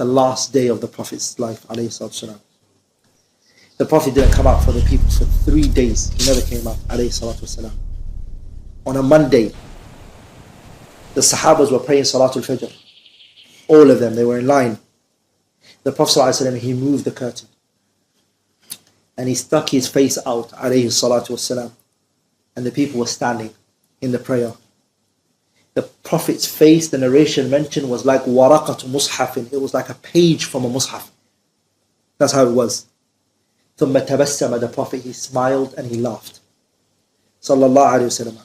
the last day of the Prophet's life, alayhi salatu wasalam. The Prophet didn't come out for the people for 3 days. He never came out, alayhi salatu wasalam. On a Monday, the Sahabas were praying Salatul Fajr. All of them, they were in line. The Prophet sallallahu alaihi wasallam, he moved the curtain. And he stuck his face out, alayhi salatu wasalam. And the people were standing in the prayer. The Prophet's face, the narration mentioned, was like waraqatu mushafin. It was like a page from a mushaf. That's how it was. ثم تبسم, the Prophet, he smiled and he laughed. Sallallahu alayhi wa sallam.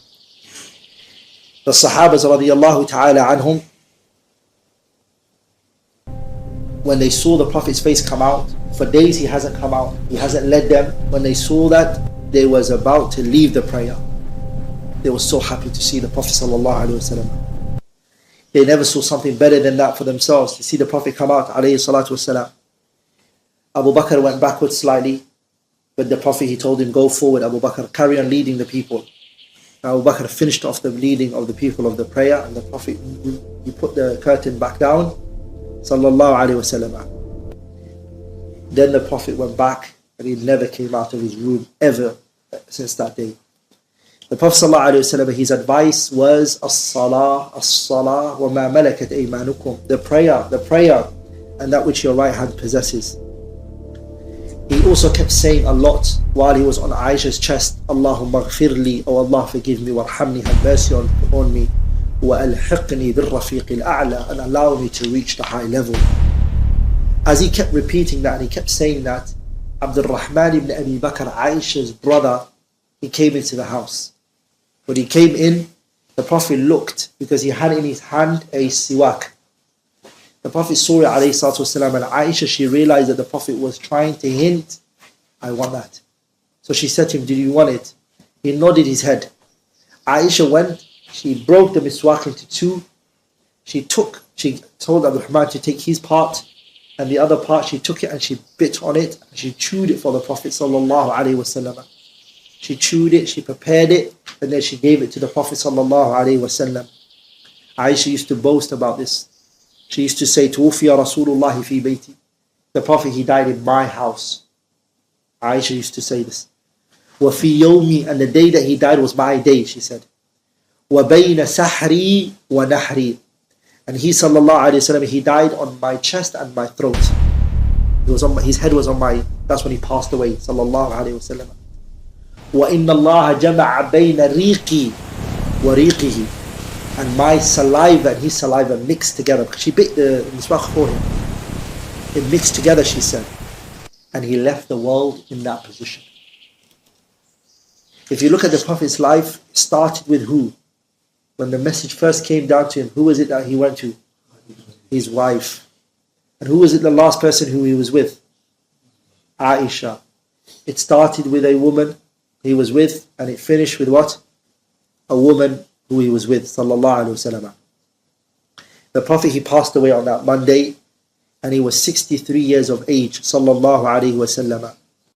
The Sahabas radiyallahu ta'ala anhum, when they saw the Prophet's face come out, for days he hasn't come out, he hasn't led them. When they saw that, they was about to leave the prayer. They were so happy to see the Prophet sallallahu alayhi wa sallam. They never saw something better than that for themselves, to see the Prophet come out, alayhi salatu wasalam. Abu Bakr went backwards slightly, but the Prophet, he told him, go forward, Abu Bakr, carry on leading the people. Now Abu Bakr finished off the leading of the people of the prayer, and the Prophet, he put the curtain back down, sallallahu alayhi wasallam. Then the Prophet went back, and he never came out of his room ever since that day. The Prophet sallallahu alayhi wasallam, his advice was as-salah, as-salah, wa ma malakat aymanukum. The prayer, and that which your right hand possesses. He also kept saying a lot while he was on Aisha's chest, Allahumma ghfirli, oh Allah forgive me, warhamni, have mercy on me, wa alhiqni bil rafiq al-a'la, and allow me to reach the high level. As he kept repeating that, and he kept saying that, Abdul Rahman ibn Abi Bakr, Aisha's brother, he came into the house. When he came in, the Prophet looked, because he had in his hand a siwak. The Prophet saw it, alayhi salatu wasalam, and Aisha, she realized that the Prophet was trying to hint, I want that. So she said to him, did you want it? He nodded his head. Aisha went, she broke the miswak into two. She told Abdul Rahman to take his part, and the other part, she took it and she bit on it, and she chewed it for the Prophet sallallahu alayhi wasallam. She chewed it, she prepared it, and then she gave it to the Prophet sallallahu alayhi wasallam. Aisha used to boast about this. She used to say, Tuwfiya Rasulullah fi bayti. The Prophet, he died in my house. Aisha used to say this. Wa fi yawmi, and the day that he died was my day, she said. Wa bayna sahri wa nahri. And he sallallahu alayhi wasallam, he died on my chest and my throat. His head was on my, that's when he passed away, sallallahu alayhi wasallam. Wa inna Allah jama'a bayna riqi wa riqihi. And my saliva and his saliva mixed together. Because she bit the miswak for him. It mixed together, she said. And he left the world in that position. If you look at the Prophet's life, it started with who? When the message first came down to him, who was it that he went to? His wife. And who was it the last person who he was with? Aisha. It started with a woman he was with, and it finished with what? A woman who he was with, sallallahu alayhi wa sallam. The Prophet, he passed away on that Monday, and he was 63 years of age, sallallahu alayhi wa sallam.